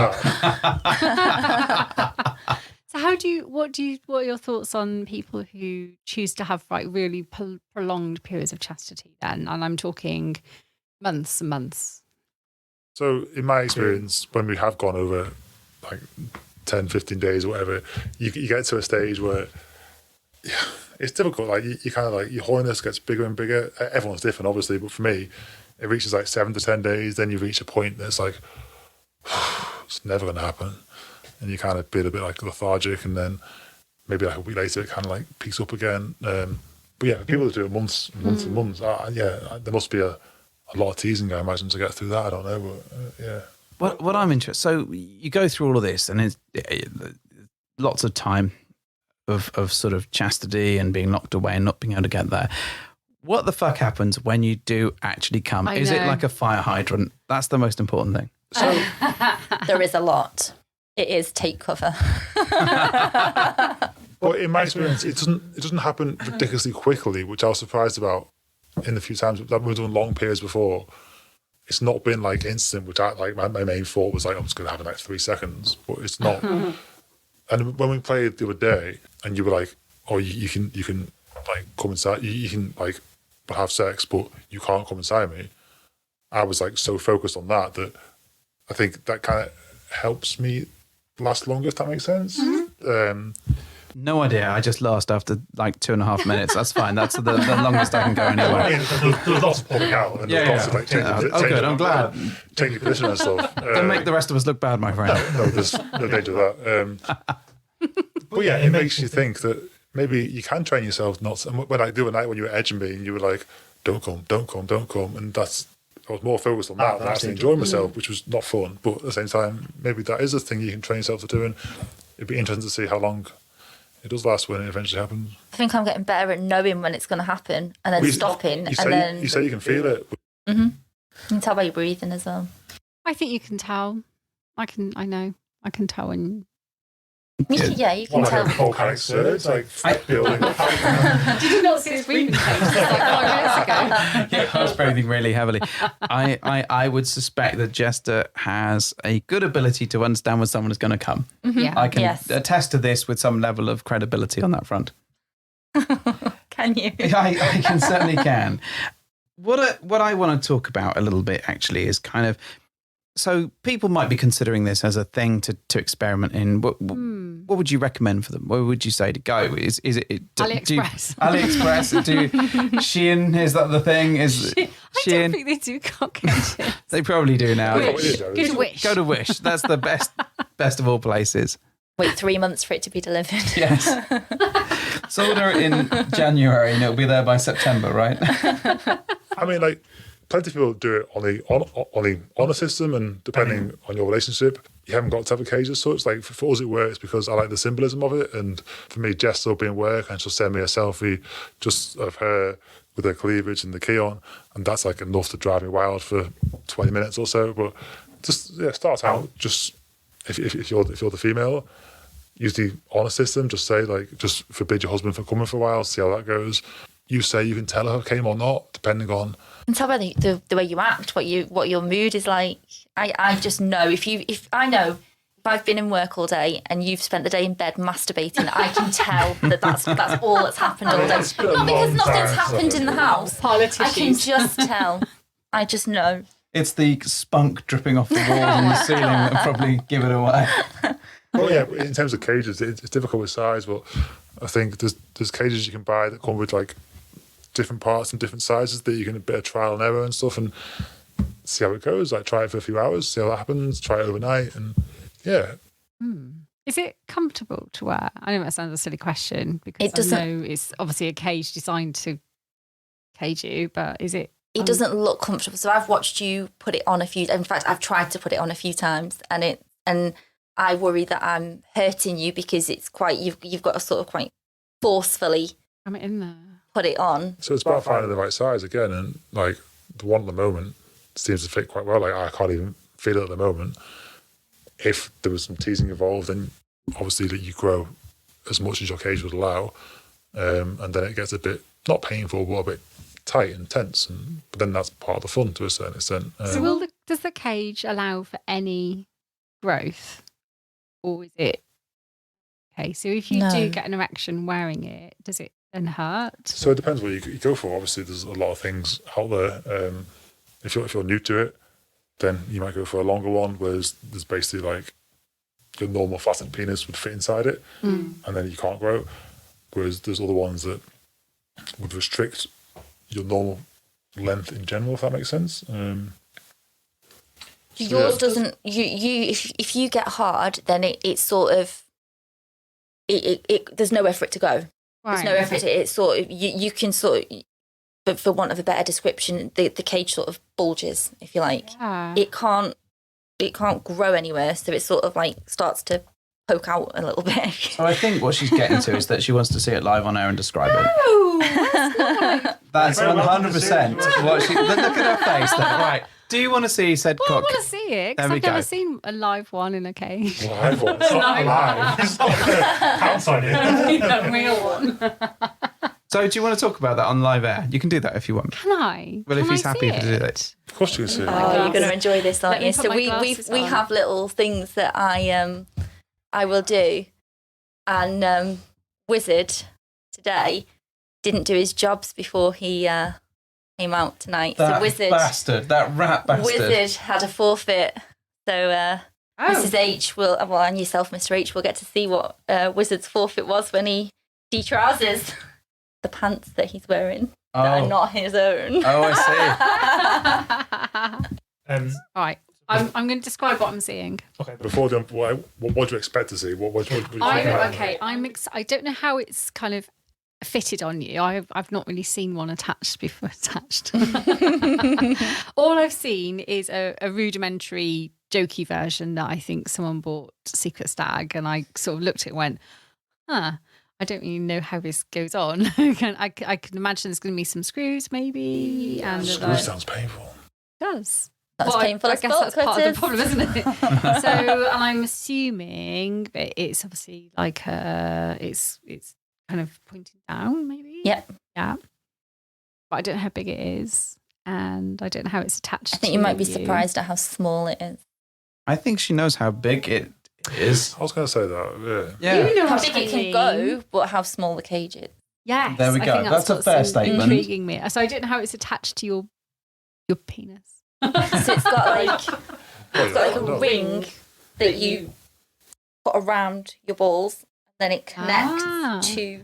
that. So what are your thoughts on people who choose to have like really prolonged periods of chastity then? And I'm talking months and months. So in my experience, when we have gone over like 10, 15 days or whatever, you get to a stage where it's difficult. Like you kind of like your horniness gets bigger and bigger. Everyone's different, obviously, but for me, it reaches like 7 to 10 days. Then you reach a point that's like, it's never going to happen. And you kind of feel a bit like lethargic, and then maybe like a week later it kind of like peaks up again. But yeah, people that do it months and months, there must be a lot of teasing, I imagine, to get through that. I don't know, but yeah. What I'm interested, so you go through all of this, and it's lots of time of sort of chastity and being locked away and not being able to get there. What the fuck happens when you do actually come? Is it like a fire hydrant? That's the most important thing. So There is a lot. It is take cover. But in my experience, it doesn't happen ridiculously quickly, which I was surprised about in the few times that we've done long periods before. It's not been like instant, which I like. My main thought was like, I'm just going to have it in like 3 seconds, but it's not. And when we played the other day, and you were like, "Oh, you can like come inside. You can like have sex, but you can't come inside me." I was like so focused on that I think that kind of helps me last longer. If that makes sense. No idea. I just lost after like 2.5 minutes. That's fine. That's the longest I can go anyway. There's lots of pulling out, and there's lots of like good. I'm glad. Changing position and stuff. Don't make the rest of us look bad, my friend. No, there's no danger of that. But yeah, it makes you think that maybe you can train yourself not to. And when I do a night when you were edging me and you were like, don't come, and I was more focused on that than actually enjoying myself, which was not fun. But at the same time, maybe that is a thing you can train yourself to do, and it'd be interesting to see how long it does last when it eventually happens. I think I'm getting better at knowing when it's going to happen and then stopping. You say you can feel it. Mm-hmm. You can tell by your breathing as well. I think you can tell. I can tell when. You can tell. Volcanic surge, like building. Did you not see his breathing change like 5 minutes ago? Yeah, I was breathing really heavily. I would suspect that Jester has a good ability to understand when someone is going to come. Mm-hmm. Yeah. I can attest to this with some level of credibility on that front. Can you? I can certainly can. What I want to talk about a little bit actually is kind of, so people might be considering this as a thing to experiment in. What would you recommend for them? Where would you say to go? Is it AliExpress? AliExpress? Shein? Is that the thing? I don't think they do cockroaches. They probably do now. Wish. Go to Wish. Go to Wish. That's the best of all places. Wait 3 months for it to be delivered. Yes. So order it in January and it'll be there by September, right? I mean, like, plenty of people do it on a system, and depending on your relationship, you haven't got to have a cage as such. Like for us, it works because I like the symbolism of it, and for me, Jess will be in work and she'll send me a selfie just of her with her cleavage and the key on, and that's like enough to drive me wild for 20 minutes or so. But just start out just if you're the female, use the on a system. Just say like, just forbid your husband from coming for a while. See how that goes. You say you can tell her came or not, depending on. You can tell by the way you act, what your mood is like. I just know if I've been in work all day and you've spent the day in bed masturbating, I can tell that's all that's happened all day. Not because nothing's happened in the house. I can just tell. I just know. It's the spunk dripping off the walls and the ceiling that probably give it away. Oh yeah, in terms of cages, it's difficult with size, but I think there's cages you can buy that come with like different parts and different sizes that you can a bit of trial and error and stuff, and see how it goes. Like try it for a few hours, see how that happens. Try it overnight, and yeah. Is it comfortable to wear? I know that sounds a silly question because I know it's obviously a cage designed to cage you, but is it? It doesn't look comfortable. So I've watched you put it on a few. In fact, I've tried to put it on a few times, and I worry that I'm hurting you because it's quite. You've got to sort of quite forcefully. I'm in there. Put it on. So it's about finding the right size again, and like the one at the moment seems to fit quite well. Like I can't even feel it at the moment. if there was some teasing involved, then obviously that you grow as much as your cage would allow, and then it gets a bit, not painful, but a bit tight and tense, but then that's part of the fun to a certain extent. So does the cage allow for any growth, or is it okay? So if you do get an erection wearing it, does it then hurt? So it depends what you go for. Obviously, there's a lot of things out there. If you're new to it, then you might go for a longer one, whereas there's basically like your normal flattened penis would fit inside it, and then you can't grow. Whereas there's other ones that would restrict your normal length in general, if that makes sense. Yours doesn't. If you get hard, then it's sort of it. There's nowhere for it to go. Right. There's no effort. It's sort of you can sort of, but for want of a better description, the cage sort of bulges, if you like. Yeah. It can't grow anywhere, so it sort of like starts to poke out a little bit. So I think what she's getting to is that she wants to see it live on air and describe it. No, that's not. That's Very welcome to 100% see it. what she... Look at her face. Right. Do you want to see said Well, I cock? want to see it There because we I've go. never seen a live one in a cage. Live one. It's not live. It's not pounce on you. A real one. So do you want to talk about that on live air? You can do that if you want. Can I? Well, if Can he's I happy see to do that. Of course you can see it. Oh, you're going to enjoy this, aren't Let me you? put So my we glasses we on. have little things that I will do, and Wizard today didn't do his jobs before he came out tonight. That so Wizard bastard, that rat bastard. Wizard had a forfeit. So Mrs. H will, well, and yourself, Mr. H, will get to see what Wizard's forfeit was when he de-trousers the pants that he's wearing that are not his own. Oh, I see. Right. I'm going to describe what I'm seeing. Okay. Before then, what do you expect to see? What do you think about? Okay. I don't know how it's kind of fitted on you. I've not really seen one attached before. All I've seen is a rudimentary, jokey version that I think someone bought Secret Stag, and I sort of looked at it and went, I don't really know how this goes on. I can imagine there's going to be some screws, maybe. And Screws sounds painful. It does. That's painful. I guess that's part of the problem, isn't it? So, and I'm assuming that it's obviously like it's kind of pointing down, maybe. Yep. Yeah. But I don't know how big it is, and I don't know how it's attached. I think you might be surprised at how small it is. I think she knows how big it is. I was going to say that, Yeah. You know How what big I it can mean. go, but how small the cage is. Yes. There we I go. think That's a what's fair statement. Intriguing me. So I don't know how it's attached to your penis. So it's got like a ring that you put around your balls, and then it connects to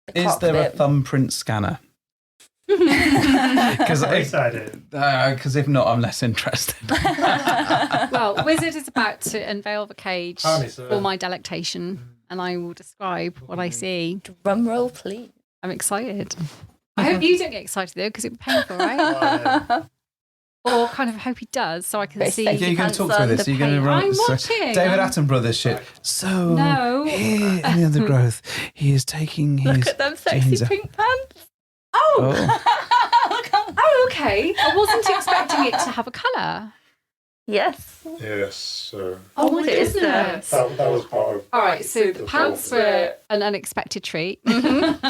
the Is cockpit. there a thumbprint scanner? Because if not, I'm less interested. Well, Wizard is about to unveil the cage Apparently so. for my delectation, and I will describe what I see. Drum roll, please. I'm excited. I hope you don't get excited though, because it'd be painful, right? Or kind of hope he does, so I can see. Yeah, you're going to talk through this. You're going to I'm run watching. David Attenborough shit. So No. here in the undergrowth, he is taking his Look at them sexy jeans off. pink pants. Oh. Look how- Oh, okay. I wasn't expecting it to have a colour. Yes. Yes. So Oh my It is, goodness. that was part of. All right, so the pants were an unexpected treat.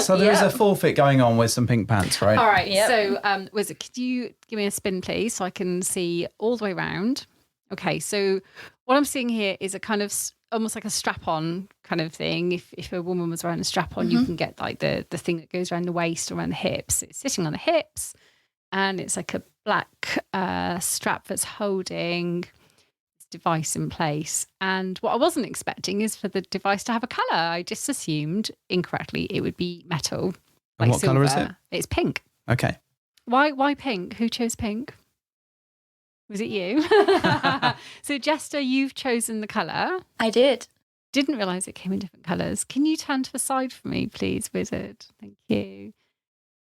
So there is a forfeit going on with some pink pants, right? All right, Yep. so Wizard, could you give me a spin, please, so I can see all the way around? Okay, so what I'm seeing here is a kind of almost like a strap-on kind of thing. If a woman was wearing a strap-on, you can get like the thing that goes around the waist or around the hips. It's sitting on the hips, and it's like a black strap that's holding this device in place. And what I wasn't expecting is for the device to have a colour. I just assumed incorrectly it would be metal. And like what colour is it? silver. It's pink. Okay. Why pink? Who chose pink? Was it you? So Jester, you've chosen the colour. I did. Didn't realise it came in different colours. Can you turn to the side for me, please, Wizard? Thank you.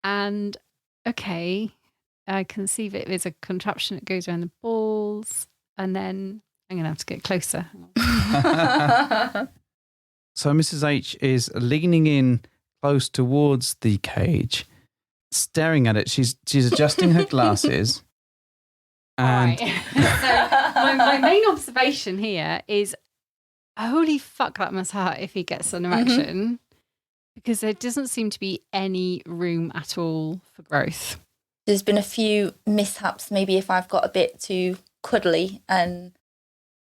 And okay, I can see that there's a contraption that goes around the balls, and then I'm going to have to get closer. So Mrs. H is leaning in close towards the cage, staring at it. She's adjusting her glasses. And Right. So my main observation here is, holy fuck, that must hurt if he gets an erection, because there doesn't seem to be any room at all for growth. There's been a few mishaps, maybe if I've got a bit too cuddly and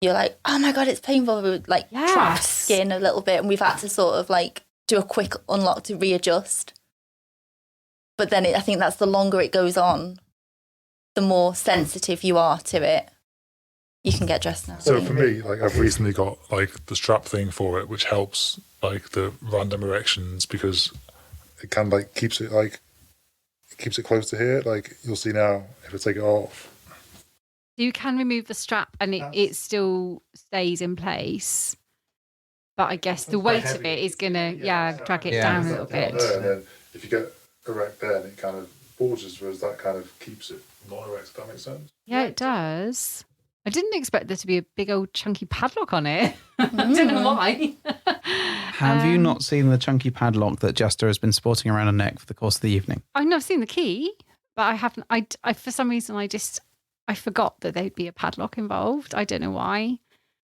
you're like, oh my God, it's painful. We would like trapped skin a little bit and we've had to sort of like do a quick unlock to readjust. But then I think that's the longer it goes on, the more sensitive you are to it. You can get dressed now. So for me, like I've recently got like the strap thing for it, which helps like the random erections because it kind of like keeps it close to here. Like you'll see now if I take it off. You can remove the strap and it still stays in place. But I guess the weight of it is going to, drag it down a little bit. And then if you get erect there, and it kind of bulges, whereas that kind of keeps it not erect. Does that make sense? Yeah, it does. I didn't expect there to be a big old chunky padlock on it. I don't know why. have you not seen the chunky padlock that Jester has been sporting around her neck for the course of the evening? I've never seen the key, but I haven't. I for some reason, I forgot that there'd be a padlock involved. I don't know why.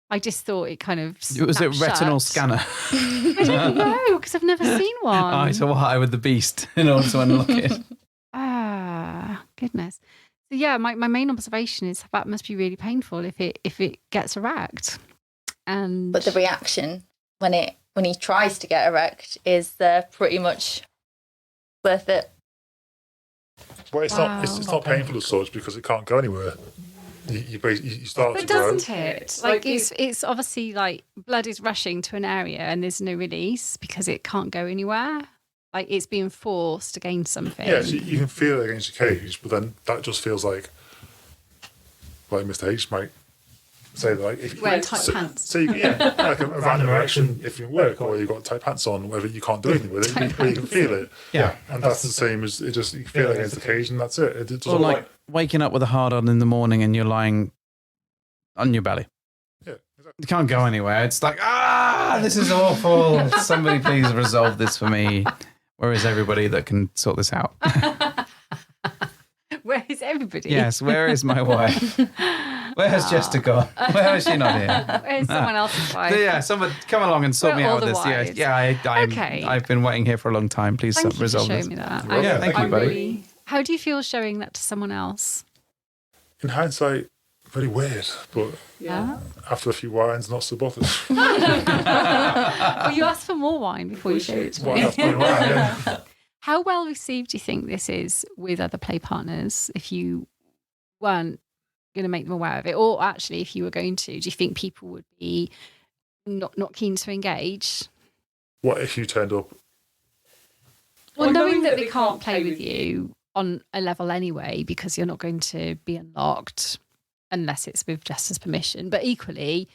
I just thought it kind of Was it retinal shut. scanner? I don't know, because I've never seen one. Eyes are wide with the beast in order to unlock it. Goodness. So yeah, my main observation is that must be really painful if it gets erect. And But the reaction when he tries to get erect is pretty much worth it. Well, it's not painful as such because it can't go anywhere. You start But to grow. doesn't it? Like it's obviously like blood is rushing to an area and there's no release because it can't go anywhere. Like it's being forced against something. Yeah, so you can feel it against your cage, but then that just feels like Mr. H might say like if Wear tight pants. So like a random erection if you're in work or you've got tight pants on, whether you can't do anything with it, but you can feel it. Yeah, and that's the same as it. Just you feel it against the cage, and that's it. It doesn't or like waking up with a hard on in the morning and you're lying on your belly. Yeah, exactly. You can't go anywhere. It's like, this is awful. Somebody please resolve this for me. Where is everybody that can sort this out? Where is everybody? Yes, where is my wife? Where has Jester gone? Where is she not here? Where's someone else's wife? So yeah, someone come along and sort Where me are out all with the this. wives? Yeah, I've been waiting here for a long time. Please Thank you for resolve showing this. me that. Yeah, thank you, buddy. How do you feel showing that to someone else? in hindsight, very weird, but Yeah. after a few wines, not so bothered. Well, you asked for more wine before you showed it to Wine me. after wine, yeah. How well received do you think this is with other play partners if you weren't going to make them aware of it? Or actually, if you were going to, do you think people would be not keen to engage? What if you turned up? Well, knowing that they can't play with you on a level anyway, because you're not going to be unlocked unless it's with Jester's permission. But equally,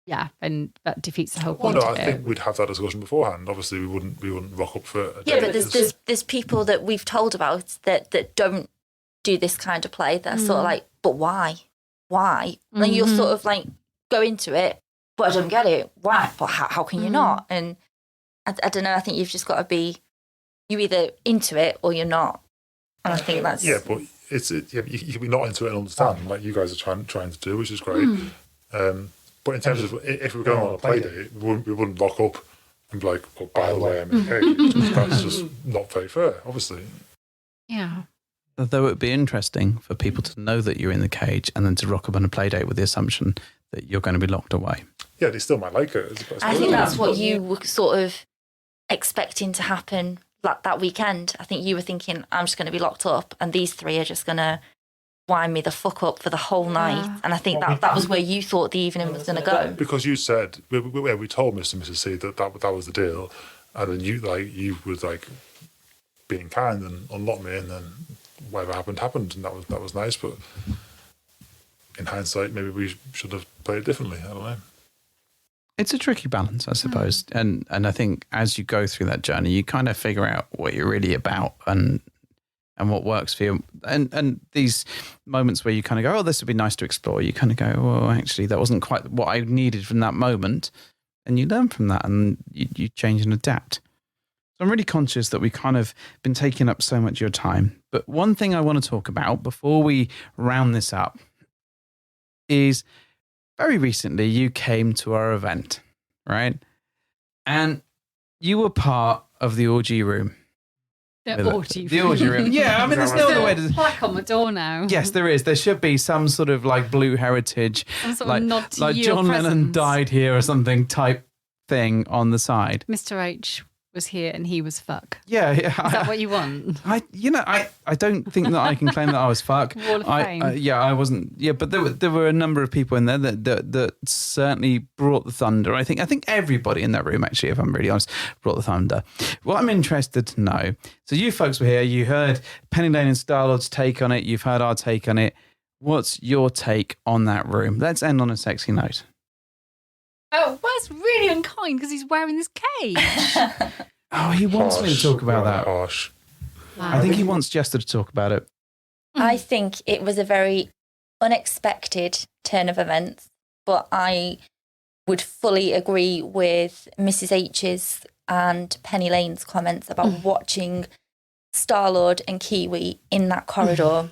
yeah, and that defeats the whole Well, point no, of I it. think we'd have that discussion beforehand. Obviously, we wouldn't rock up for a Yeah, date. but there's people that we've told about that don't do this kind of play. That are sort of like, but why? Why? And you'll sort of like go into it, but I don't get it. Why? But how can you not? And I don't know. I think you've just got to be, you're either into it or you're not. And I think that's but you can be not into it and understand, like you guys are trying to do, which is great. But in terms of if we were going on a play date, we wouldn't rock up and be like, "Oh, by the way, I'm in a cage." That's just not very fair, obviously. Yeah. Though it would be interesting for people to know that you're in the cage and then to rock up on a play date with the assumption that you're going to be locked away. Yeah, they still might like it. I think that's what you were sort of expecting to happen like that weekend. I think you were thinking, I'm just going to be locked up and these three are just going to wind me the fuck up for the whole night. And I think that was where you thought the evening was going to go. Because you said, we told Mr. and Mrs. C that was the deal. And then you was like being kind and unlocked me, and then whatever happened. And that was nice. But in hindsight, maybe we should have played it differently. I don't know. It's a tricky balance, I suppose. And I think as you go through that journey, you kind of figure out what you're really about and what works for you. And these moments where you kind of go, oh, this would be nice to explore. You kind of go, well, actually, that wasn't quite what I needed from that moment. And you learn from that and you change and adapt. So I'm really conscious that we kind of been taking up so much of your time. But one thing I want to talk about before we round this up is very recently you came to our event, right? And you were part of the orgy room. The orgy room. The orgy room. Yeah, I mean, there's no other way to... plaque on the door now. Yes, there is. There should be some sort of like blue heritage, Some sort like, of nod to like your John Lennon presence. died here or something type thing on the side. Mr. H was here and he was fuck. Yeah. Is that what you want? I don't think that I can claim that I was fuck. Wall of Fame. I wasn't. Yeah, but there were a number of people in there that certainly brought the thunder. I think everybody in that room, actually, if I'm really honest, brought the thunder. What I'm interested to know. So you folks were here. You heard Penny Lane and Star-Lord's take on it. You've heard our take on it. What's your take on that room? Let's end on a sexy note. Oh, well, that's really unkind because he's wearing this cage. Oh, he wants me to talk about that. Harsh. I think he wants Jester to talk about it. I think it was a very unexpected turn of events, but I would fully agree with Mrs. H's and Penny Lane's comments about watching Star-Lord and Kiwi in that corridor.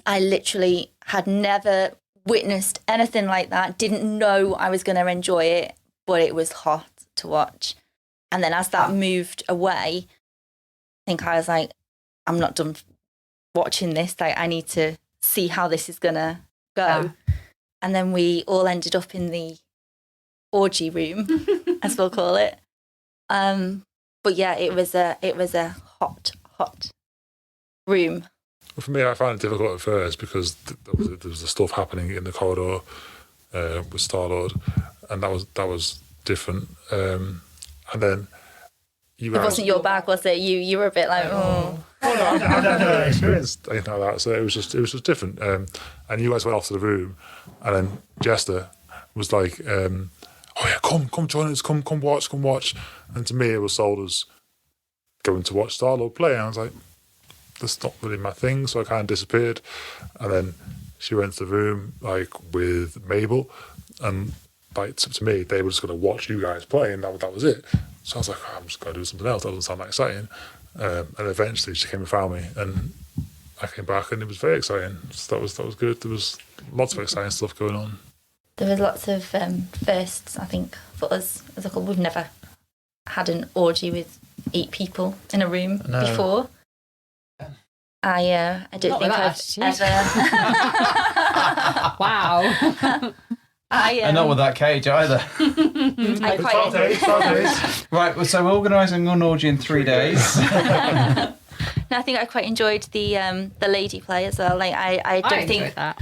I literally had never witnessed anything like that, didn't know I was going to enjoy it, but it was hot to watch. And then as that moved away, I think I was like, I'm not done watching this. Like, I need to see how this is going to go. And then we all ended up in the orgy room, as we'll call it. But yeah, it was a hot room. Well, for me, I found it difficult at first because there was the stuff happening in the corridor with Star-Lord, and that was different. And then you It wasn't your bag, was it? You were a bit like, oh. Well, no, I've never experienced anything like that, so it was just different. And you guys went off to the room, and then Jester was like, "Oh yeah, come join us, come watch." And to me, it was sold as going to watch Star-Lord play, and I was like, that's not really my thing, so I kind of disappeared. And then she went to the room like with Mabel, and like to me, they were just going to watch you guys play, and that was it. So I was like, oh, I'm just going to do something else. That doesn't sound that exciting. And eventually, she came and found me, and I came back, and it was very exciting. So that was good. There was lots of exciting stuff going on. There was lots of firsts, I think, for us as a couple. We've never had an orgy with 8 people in a room before. I don't think I've ever. Wow. And not with that cage either. I quite, Right, well, so we're organising an orgy in 3 days. No, I think I quite enjoyed the lady play as well. Like I don't think that.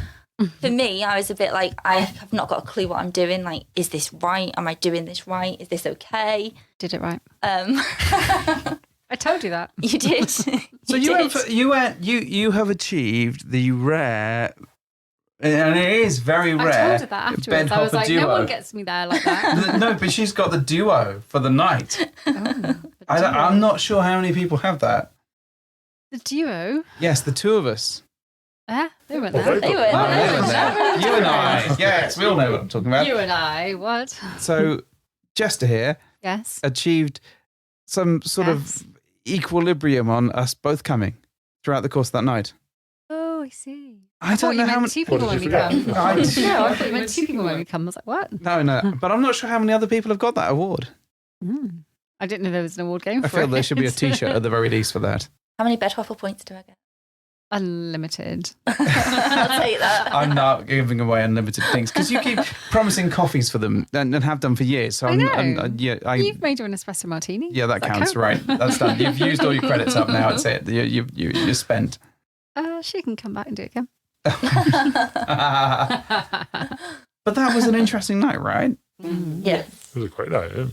For me, I was a bit like, I have not got a clue what I'm doing. Like, is this right? Am I doing this right? Is this okay? Did it right. I told you that. You did. So you have achieved the rare, and it is very rare. I told her that afterwards. I was like, duo. no one gets me there like that. No, but she's got the duo for the night. I'm not sure how many people have that. The duo? Yes, the two of us. They weren't Well, there. They were there. You and I. Yes, we all know what I'm talking about. You and I, what? So Jester here Yes. achieved some sort of equilibrium on us both coming throughout the course of that night. Oh, I see. I don't know how many. 2 people when we come. No, I thought you meant 2 people when we come. I was like, what? No, but I'm not sure how many other people have got that award. I didn't know there was an award game for I feel it. there should be a T-shirt at the very least for that. How many bed hopper points do I get? Unlimited. I'll take that. I'm not giving away unlimited things because you keep promising coffees for them and have done for years. So I know. You've made her an espresso martini. Yeah, that Does counts, count? right? That's done. You've used all your credits up now. That's it. You're spent. She can come back and do it again. But that was an interesting night, right? Yes. It was a great night. Yeah.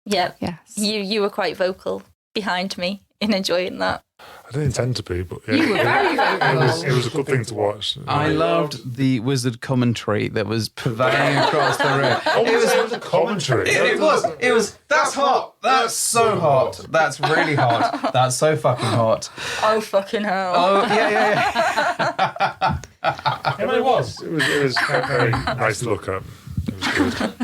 Yeah. Yes. You were quite vocal behind me in enjoying that. I didn't intend to be, but yeah, You were very vocal. it was a good thing to watch. I loved the wizard commentary that was prevailing across the room. It was a commentary. It was. That's hot. That's so hot. That's really hot. That's so fucking hot. Oh, fucking hell. Oh yeah. It was very nice to look at.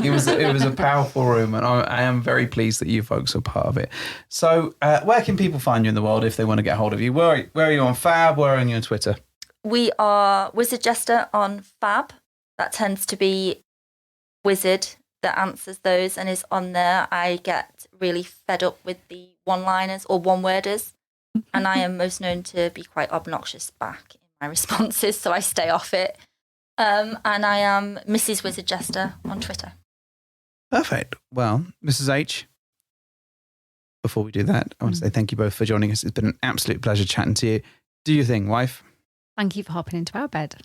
It was a powerful room, and I am very pleased that you folks are part of it. So, where can people find you in the world if they want to get hold of you? Where are you on Fab? Where are you on Twitter? We are Wizard Jester on Fab. That tends to be Wizard that answers those and is on there. I get really fed up with the one-liners or one-worders, and I am most known to be quite obnoxious back in my responses, so I stay off it. And I am Mrs. Wizard Jester on Twitter. Perfect. Well, Mrs. H, before we do that, I want to say thank you both for joining us. It's been an absolute pleasure chatting to you. Do your thing, wife. Thank you for hopping into our bed.